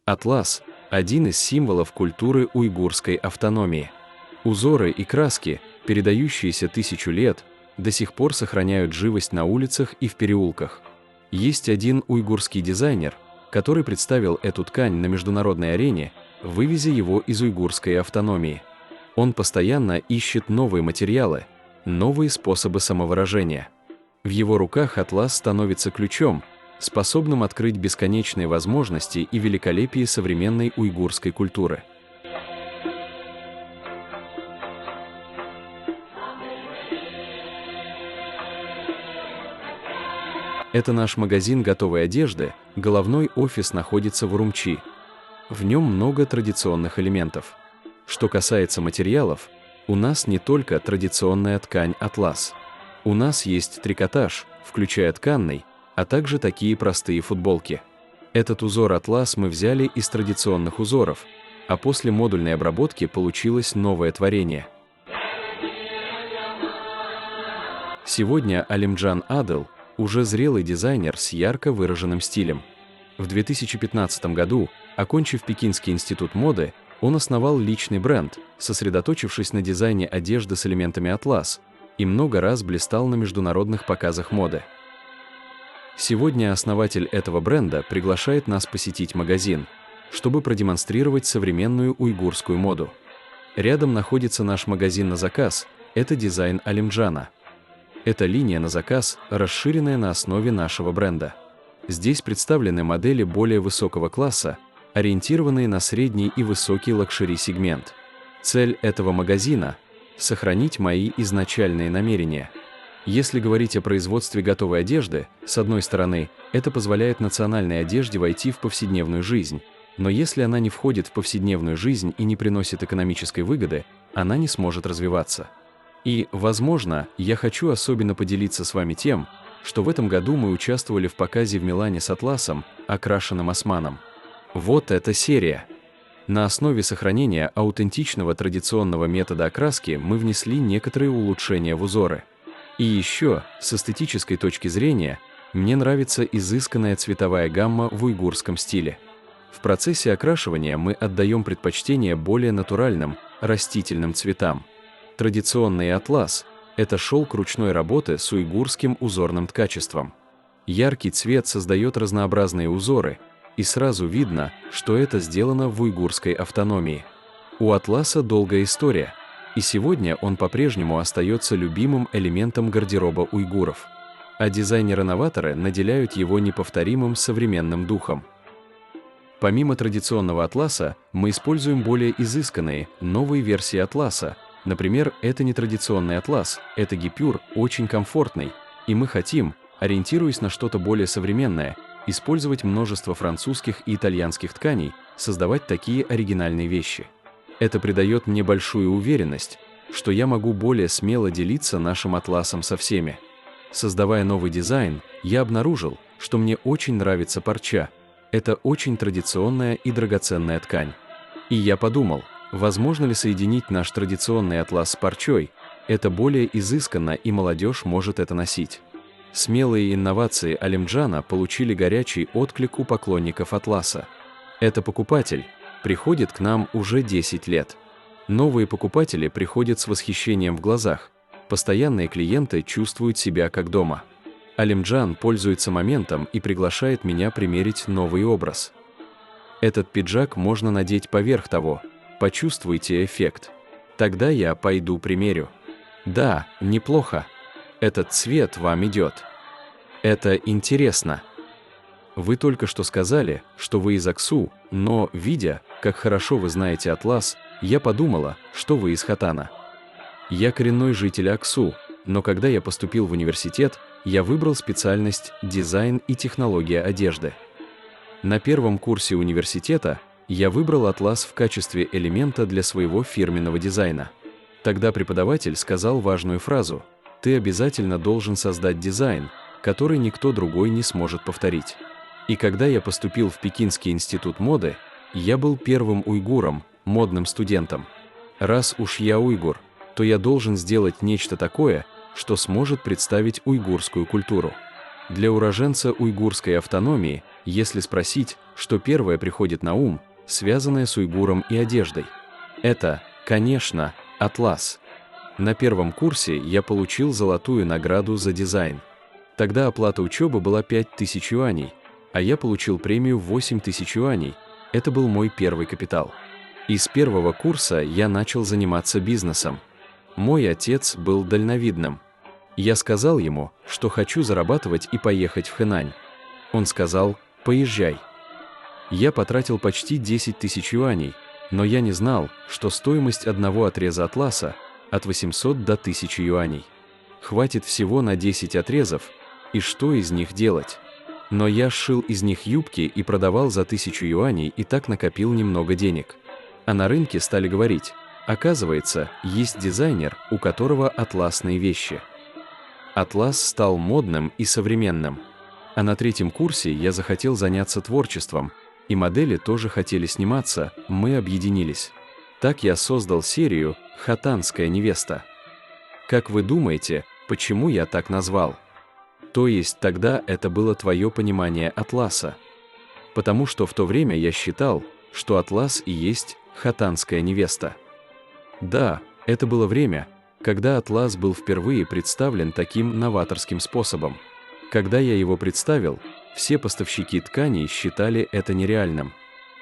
Атлас – один из символов культуры уйгурской автономии. Узоры и краски, передающиеся 1000 лет, до сих пор сохраняют живость на улицах и в переулках. Есть один уйгурский дизайнер, который представил эту ткань на международной арене, вывезя его из уйгурской автономии. Он постоянно ищет новые материалы, новые способы самовыражения. В его руках атлас становится ключом, способным открыть бесконечные возможности и великолепие современной уйгурской культуры. Это наш магазин готовой одежды, головной офис находится в Урумчи. В нем много традиционных элементов. Что касается материалов, у нас не только традиционная ткань атлас. У нас есть трикотаж, включая тканный, а также такие простые футболки. Этот узор атлас мы взяли из традиционных узоров, а после модульной обработки получилось новое творение. Сегодня Алимджан Адыл уже зрелый дизайнер с ярко выраженным стилем. В 2015 году, окончив Пекинский институт моды, он основал личный бренд, сосредоточившись на дизайне одежды с элементами атлас, и много раз блистал на международных показах моды. Сегодня основатель этого бренда приглашает нас посетить магазин, чтобы продемонстрировать современную уйгурскую моду. Рядом находится наш магазин на заказ, это дизайн Алимджана. Эта линия на заказ, расширенная на основе нашего бренда. Здесь представлены модели более высокого класса, ориентированные на средний и высокий лакшери-сегмент. Цель этого магазина – сохранить мои изначальные намерения. Если говорить о производстве готовой одежды, с одной стороны, это позволяет национальной одежде войти в повседневную жизнь, но если она не входит в повседневную жизнь и не приносит экономической выгоды, она не сможет развиваться. И, возможно, я хочу особенно поделиться с вами тем, что в этом году мы участвовали в показе в Милане с атласом, окрашенным османом. Вот эта серия. На основе сохранения аутентичного традиционного метода окраски мы внесли некоторые улучшения в узоры. И еще, с эстетической точки зрения, мне нравится изысканная цветовая гамма в уйгурском стиле. В процессе окрашивания мы отдаем предпочтение более натуральным, растительным цветам. Традиционный атлас – это шелк ручной работы с уйгурским узорным ткачеством. Яркий цвет создает разнообразные узоры, и сразу видно, что это сделано в уйгурской автономии. У атласа долгая история, и сегодня он по-прежнему остается любимым элементом гардероба уйгуров. А дизайнеры-новаторы наделяют его неповторимым современным духом. Помимо традиционного атласа, мы используем более изысканные, новые версии атласа. Например, это не традиционный атлас, это гипюр, очень комфортный, и мы хотим, ориентируясь на что-то более современное, использовать множество французских и итальянских тканей, создавать такие оригинальные вещи. Это придает мне большую уверенность, что я могу более смело делиться нашим атласом со всеми. Создавая новый дизайн, я обнаружил, что мне очень нравится парча. Это очень традиционная и драгоценная ткань. И я подумал, возможно ли соединить наш традиционный атлас с парчой? Это более изысканно, и молодежь может это носить. Смелые инновации Алимджана получили горячий отклик у поклонников атласа. Это покупатель приходит к нам уже 10 лет. Новые покупатели приходят с восхищением в глазах. Постоянные клиенты чувствуют себя как дома. Алимджан пользуется моментом и приглашает меня примерить новый образ. Этот пиджак можно надеть поверх того. Почувствуйте эффект. Тогда я пойду примерю. Да, неплохо. Этот цвет вам идет. Это интересно. Вы только что сказали, что вы из Аксу, но, видя, как хорошо вы знаете атлас, я подумала, что вы из Хотана. Я коренной житель Аксу, но когда я поступил в университет, я выбрал специальность «Дизайн и технология одежды». На первом курсе университета я выбрал атлас в качестве элемента для своего фирменного дизайна. Тогда преподаватель сказал важную фразу: «Ты обязательно должен создать дизайн, который никто другой не сможет повторить». И когда я поступил в Пекинский институт моды, я был первым уйгуром, модным студентом. Раз уж я уйгур, то я должен сделать нечто такое, что сможет представить уйгурскую культуру. Для уроженца уйгурской автономии Если спросить, что первое приходит на ум, связанное с уйгуром и одеждой, это, конечно, атлас. На первом курсе я получил золотую награду за дизайн. Тогда оплата учебы была 5000 юаней, а я получил премию в 8000 юаней. Это был мой первый капитал. И с первого курса я начал заниматься бизнесом. Мой отец был дальновидным. Я сказал ему, что хочу зарабатывать и поехать в Хэнань. Он сказал: «Поезжай». Я потратил почти 10 000 юаней, но я не знал, что стоимость одного отреза атласа от 800 до 1000 юаней. Хватит всего на 10 отрезов, и что из них делать? Но я сшил из них юбки и продавал за 1000 юаней и так накопил немного денег. А на рынке стали говорить: оказывается, есть дизайнер, у которого атласные вещи. Атлас стал модным и современным. А на третьем курсе я захотел заняться творчеством, и модели тоже хотели сниматься, мы объединились. Так я создал серию «Хотанская невеста». Как вы думаете, почему я так назвал? То есть тогда это было твое понимание атласа. Потому что в то время я считал, что атлас и есть хотанская невеста. Да, это было время, когда атлас был впервые представлен таким новаторским способом. Когда я его представил, все поставщики тканей считали это нереальным.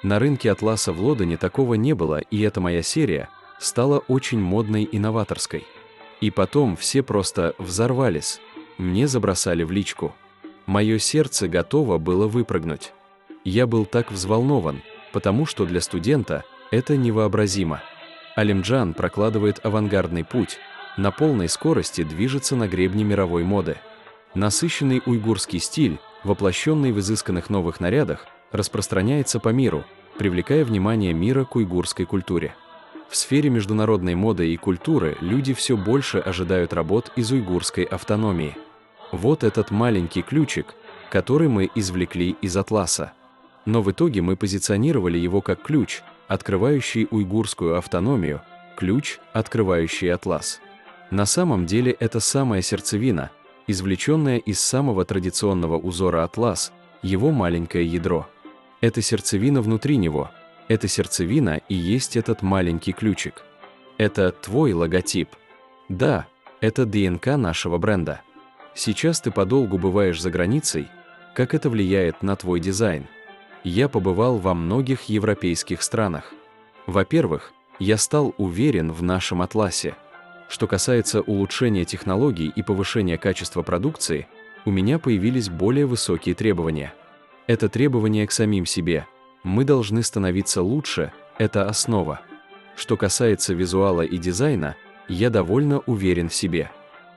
На рынке атласа в Лондоне такого не было, и эта моя серия стала очень модной и новаторской. И потом все просто взорвались, мне забросали в личку. Мое сердце готово было выпрыгнуть. Я был так взволнован, потому что для студента это невообразимо. Алимджан прокладывает авангардный путь, на полной скорости движется на гребне мировой моды. Насыщенный уйгурский стиль, воплощенный в изысканных новых нарядах, распространяется по миру, привлекая внимание мира к уйгурской культуре. В сфере международной моды и культуры люди все больше ожидают работ из уйгурской автономии. Вот этот маленький ключик, который мы извлекли из атласа. Но в итоге мы позиционировали его как ключ, открывающий уйгурскую автономию, ключ, открывающий атлас. На самом деле это самая сердцевина, извлеченная из самого традиционного узора атлас, его маленькое ядро. Это сердцевина внутри него, эта сердцевина и есть этот маленький ключик. Это твой логотип. Да, это ДНК нашего бренда. Сейчас ты подолгу бываешь за границей, как это влияет на твой дизайн. Я побывал во многих европейских странах. Во-первых, я стал уверен в нашем атласе. Что касается улучшения технологий и повышения качества продукции, у меня появились более высокие требования. Это требования к самим себе. Мы должны становиться лучше, это основа. Что касается визуала и дизайна, я довольно уверен в себе.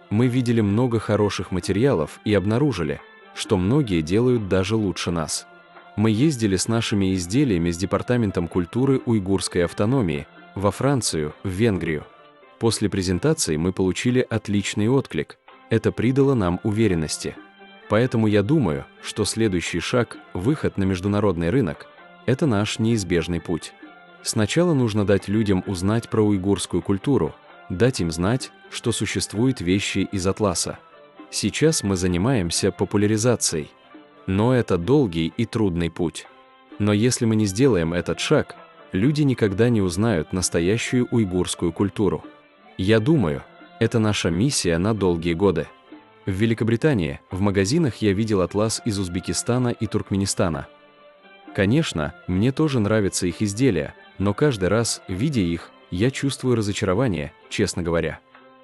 Мы видели много хороших материалов и обнаружили, что многие делают даже лучше нас. Мы ездили с нашими изделиями с Департаментом культуры уйгурской автономии во Францию, в Венгрию. После презентации мы получили отличный отклик. Это придало нам уверенности. Поэтому я думаю, что следующий шаг, выход на международный рынок, это наш неизбежный путь. Сначала нужно дать людям узнать про уйгурскую культуру, дать им знать, что существуют вещи из атласа. Сейчас мы занимаемся популяризацией. Но это долгий и трудный путь. Но если мы не сделаем этот шаг, люди никогда не узнают настоящую уйгурскую культуру. Я думаю, это наша миссия на долгие годы. В Великобритании в магазинах я видел атлас из Узбекистана и Туркменистана. Конечно, мне тоже нравятся их изделия, но каждый раз, видя их, я чувствую разочарование, честно говоря.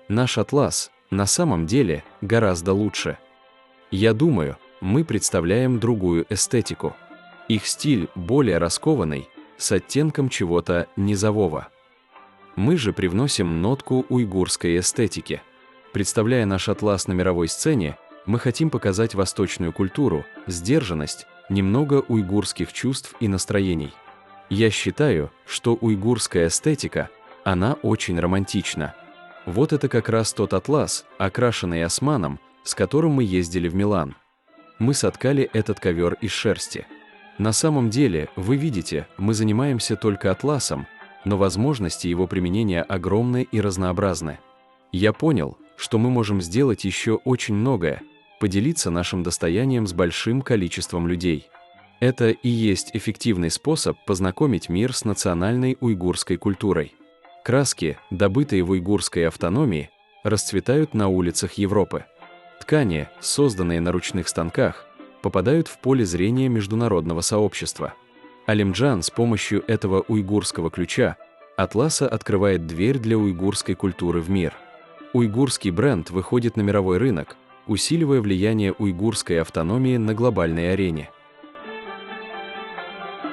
Наш атлас на самом деле гораздо лучше. Я думаю, мы представляем другую эстетику. Их стиль более раскованный, с оттенком чего-то низового. Мы же привносим нотку уйгурской эстетики. Представляя наш атлас на мировой сцене, мы хотим показать восточную культуру, сдержанность, немного уйгурских чувств и настроений. Я считаю, что уйгурская эстетика, она очень романтична. Вот это как раз тот атлас, окрашенный османом, с которым мы ездили в Милан. Мы соткали этот ковер из шерсти. На самом деле, вы видите, мы занимаемся только атласом, но возможности его применения огромны и разнообразны. Я понял, что мы можем сделать еще очень многое, поделиться нашим достоянием с большим количеством людей. Это и есть эффективный способ познакомить мир с национальной уйгурской культурой. Краски, добытые в уйгурской автономии, расцветают на улицах Европы. Ткани, созданные на ручных станках, попадают в поле зрения международного сообщества. Алимджан с помощью этого уйгурского ключа Атласа открывает дверь для уйгурской культуры в мир. Уйгурский бренд выходит на мировой рынок, усиливая влияние уйгурской автономии на глобальной арене.